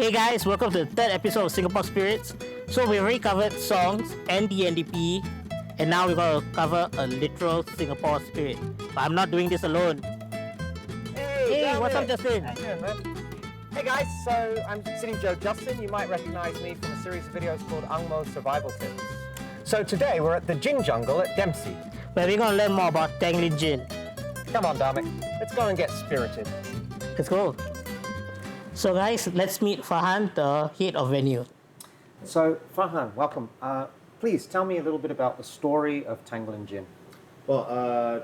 Hey guys, welcome to the third episode of Singapore Spirits. So we already covered songs and the NDP, and now we're going to cover a literal Singapore spirit. But I'm not doing this alone. Hey, what's up, Justin? How you doing, man? Hey guys, so I'm City Joe Justin. You might recognize me from a series of videos called Angmo Survival Tips. So today we're at the Gin Jungle at Dempsey. Where we're going to learn more about Tanglin Gin. Come on, Dharmhik, let's go and get spirited. Let's go. So guys, let's meet Farhan, the head of venue. So Farhan, welcome. Please tell me a little bit about the story of Tanglin Gin. Well,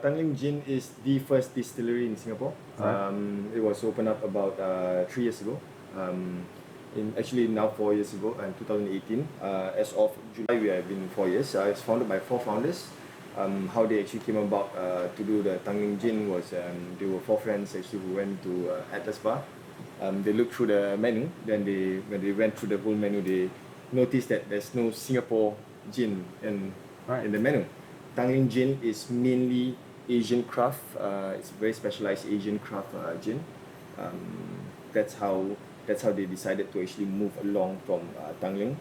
Tanglin Gin is the first distillery in Singapore. It was opened up about 3 years ago. Now 4 years ago, in 2018. As of July, we have been 4 years. It's founded by 4 founders. How they actually came about to do the Tanglin Gin was they were 4 friends actually who went to Atlas Bar. They looked through the menu. Then when they went through the whole menu, they noticed that there's no Singapore gin in the menu. Tanglin Gin is mainly Asian craft. It's very specialized Asian craft gin. That's how they decided to actually move along from Tanglin.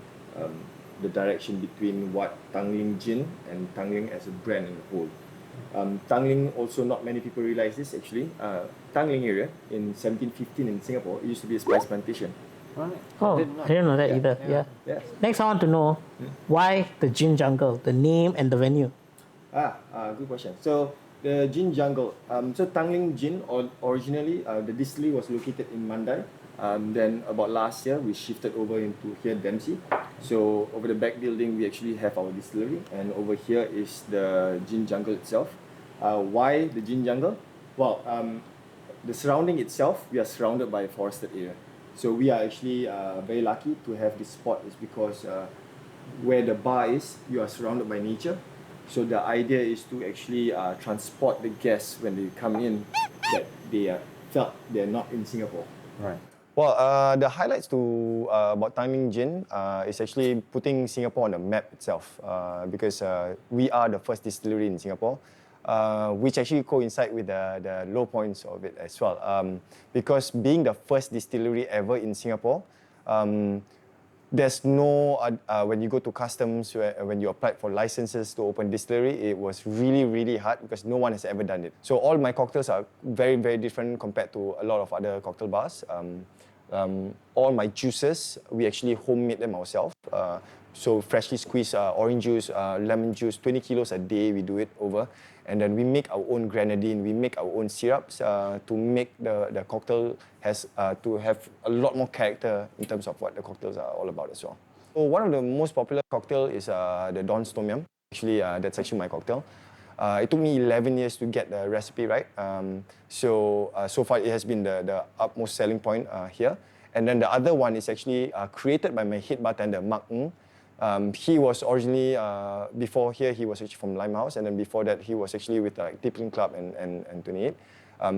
The direction between what Tanglin Gin and Tanglin as a brand in the whole. Tanglin, also not many people realize this actually. Tanglin area in 1715 in Singapore, it used to be a spice plantation. Right. Oh, I didn't know that either. Yeah. Next, I want to know why the Gin Jungle, the name and the venue. Good question. So the Gin Jungle. So Tanglin Gin originally the distillery was located in Mandai. Then about last year we shifted over into here Dempsey. So over the back building we actually have our distillery, and over here is the Gin Jungle itself. Why the Gin Jungle? Well, the surrounding itself, we are surrounded by a forested area. So we are actually very lucky to have this spot, is because where the bar is, you are surrounded by nature. So the idea is to actually transport the guests when they come in, that they felt they're not in Singapore. Right. Well, the highlights to about Tanglin Gin is actually putting Singapore on the map itself, because we are the first distillery in Singapore, which actually coincide with the low points of it as well. Because being the first distillery ever in Singapore, there's no when you go to customs, when you applied for licenses to open distillery, it was really hard because no one has ever done it. So all my cocktails are very different compared to a lot of other cocktail bars. All my juices, we actually homemade them ourselves. So freshly squeezed orange juice, lemon juice, 20 kilos a day we do it over. And then we make our own grenadine, we make our own syrups to make the cocktail has to have a lot more character in terms of what the cocktails are all about as well. So one of the most popular cocktail is the Don's Tom Yum. Actually, that's actually my cocktail. It took me 11 years to get the recipe right. So far it has been the utmost selling point here. And then the other one is actually created by my head bartender, Mark Ng. He was originally, before here, he was actually from Limehouse, and then before that, he was actually with Tippling Club and 28.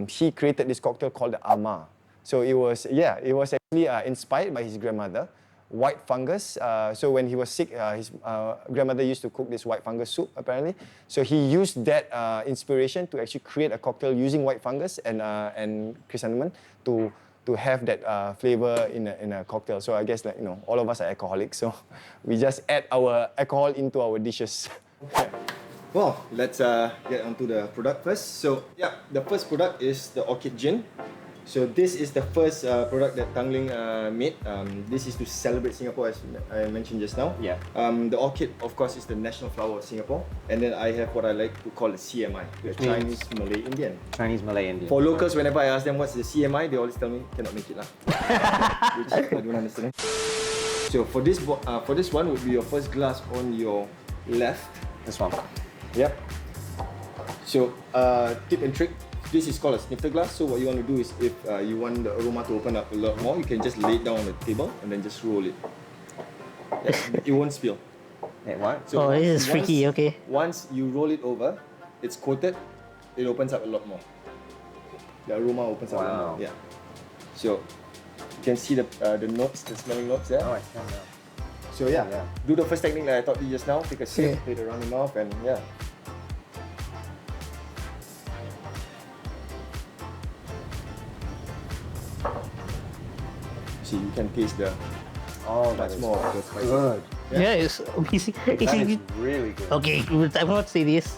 He created this cocktail called the Ama. So it was actually inspired by his grandmother, white fungus. So when he was sick, his grandmother used to cook this white fungus soup, apparently. So he used that inspiration to actually create a cocktail using white fungus and chrysanthemum to have that flavor in a cocktail. So I guess all of us are alcoholics, so we just add our alcohol into our dishes. Okay. Well, let's get onto the product first. So the first product is the Orchid Gin. So this is the first product that Tanglin made. This is to celebrate Singapore, as I mentioned just now. Yeah. The orchid, of course, is the national flower of Singapore. And then I have what I like to call the CMI, the Chinese Malay Indian. Chinese Malay Indian. For locals, whenever I ask them what's the CMI, they always tell me cannot make it lah. Which I don't understand. So for this one would be your first glass on your left. This one. Yep. So tip and trick. This is called a snifter glass. So what you want to do is, if you want the aroma to open up a lot more, you can just lay it down on the table and then just roll it. It won't spill. Hey, what? So this is freaky, okay. Once you roll it over, it's coated, it opens up a lot more. The aroma opens up a lot more. Yeah. So you can see the notes, the smelling notes there. Oh, I smell now. So do the first technique like I taught you just now. Take a sip, put it around the mouth, and See, you can taste the Oh, much that's more of the spices. good. Yeah, it's amazing. That is really good. Okay, I won't say this.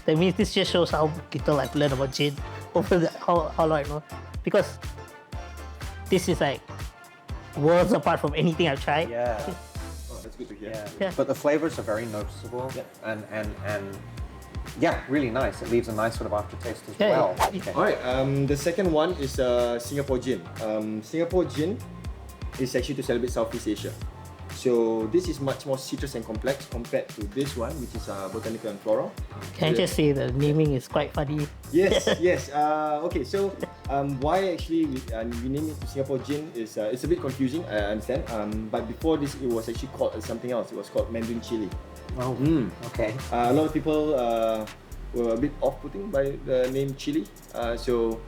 That means this just shows how little I've learned about gin over how long I know. Because this is like worlds apart from anything I've tried. Yeah. Oh, that's good to hear. Yeah. Yeah. But the flavors are very noticeable and yeah, really nice. It leaves a nice sort of aftertaste as Yeah, well. yeah. Okay. Alright, the second one is Singapore Gin. Singapore Gin is actually to celebrate Southeast Asia. So this is much more citrus and complex compared to this one, which is botanical and floral. Can I just say the naming is quite funny? Yes, yes. Okay, so why actually we name it Singapore Gin is it's a bit confusing, I understand. But before this, it was actually called something else. It was called Mandarin Chili. Oh, okay. A lot of people were a bit off-putting by the name chili. So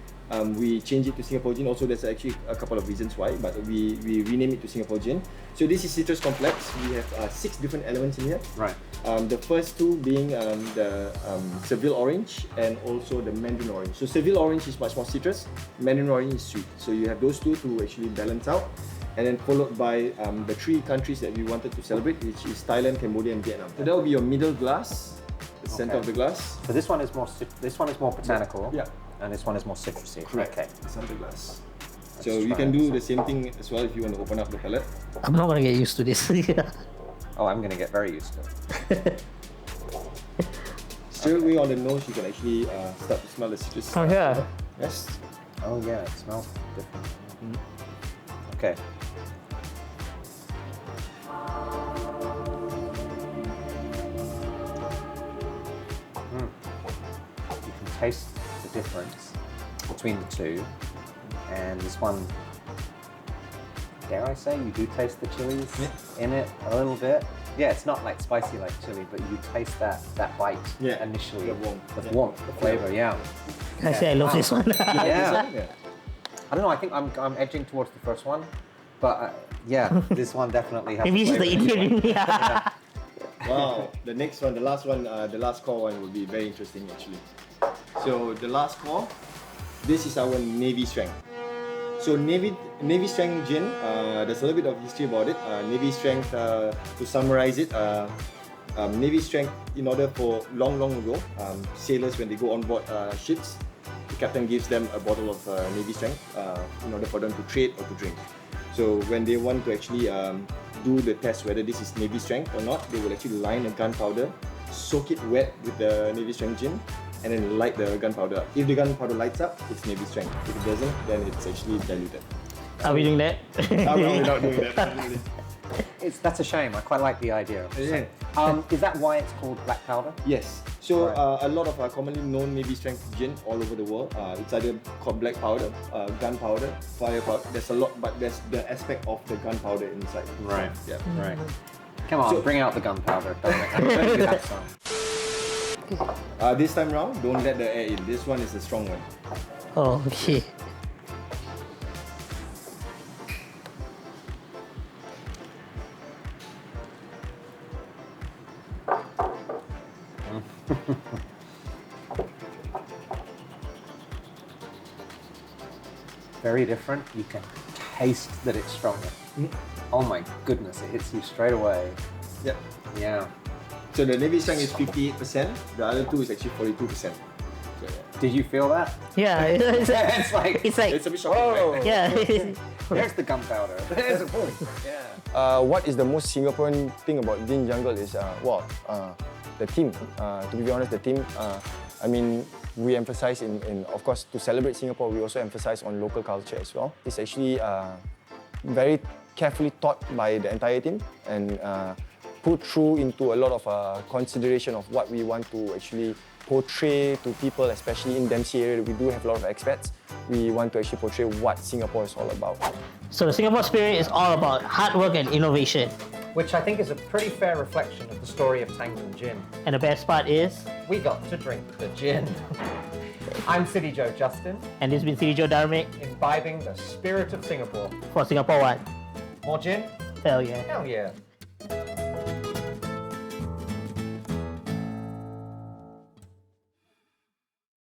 we changed it to Singapore Gin. Also, there's actually a couple of reasons why, but we rename it to Singapore Gin. So this is citrus complex. We have 6 different elements in here. Right. The first two being the Seville orange and also the Mandarin orange. So Seville orange is much more citrus, Mandarin orange is sweet. So you have those two to actually balance out. And then followed by the 3 countries that we wanted to celebrate, which is Thailand, Cambodia, and Vietnam. So that will be your middle glass, the center of the glass. So this one is more botanical. Yeah. And this one is more citrusy. Correct. Okay. The center glass. Let's So you try can do some. the same thing as well if you want to open up the palette. I'm not gonna get used to this. Oh, I'm going to get very used to it. Straight away on the nose, you can actually start to smell the citrus. Oh, yeah. Yes. Oh yeah, it smells different. Okay. You can taste the difference between the two, and this one, dare I say, you do taste the chilies in it a little bit. Yeah, it's not like spicy like chili, but you taste that bite initially. The warmth. The warmth, the flavor, yeah. I say I love this one. Yeah. Yeah. I don't know. I think I'm edging towards the first one, but yeah, this one definitely has. Maybe it's the flavor. Indian in me. Wow, the next one, the last one, the last core one will be very interesting actually. So the last core, this is our Navy strength. So Navy strength gin, there's a little bit of history about it. Navy strength, to summarize it, Navy strength in order for long ago, sailors when they go on board ships, the captain gives them a bottle of Navy strength in order for them to trade or to drink. So when they want to actually do the test whether this is Navy strength or not, they will actually line a gunpowder, soak it wet with the Navy strength gin, and then light the gunpowder. If the gunpowder lights up, it's Navy strength. If it doesn't, then it's actually diluted. Are we doing that? We're not doing that. That's a shame. I quite like the idea. Yeah. Is that why it's called black powder? Yes. So Right. a lot of commonly known Navy strength gin all over the world. It's either called black powder, gunpowder, fire powder. There's a lot, but there's the aspect of the gunpowder inside. Right. Yeah. Right. Come on, So- bring out the gunpowder. Dharmhik. I'm sure you have some. This time round, don't let the air in. This one is the strong one. Oh, okay. Very different. You can taste that it's stronger. Oh my goodness, it hits you straight away. Yeah. Yeah. So the Navy strength is 58%. The other two is actually 42%. So, Did you feel that? Yeah, it's It's like, it's like it's a bit shocking, right? yeah. there's the gunpowder. There's a boom. Yeah. What is the most Singaporean thing about Gin Jungle is, the theme. To be honest, the theme, I mean, we emphasize of course, to celebrate Singapore, we also emphasize on local culture as well. It's actually very carefully thought by the entire team and put through into a lot of consideration of what we want to actually portray to people, especially in Dempsey area. We do have a lot of expats. We want to actually portray what Singapore is all about. So the Singapore spirit is all about hard work and innovation. Which I think is a pretty fair reflection of the story of Tanglin Gin. And the best part is, We got to drink the gin. I'm City Joe Justin, and this has been City Joe Dharmhik imbibing the spirit of Singapore. for Singapore One. More gin? Hell yeah. Hell yeah.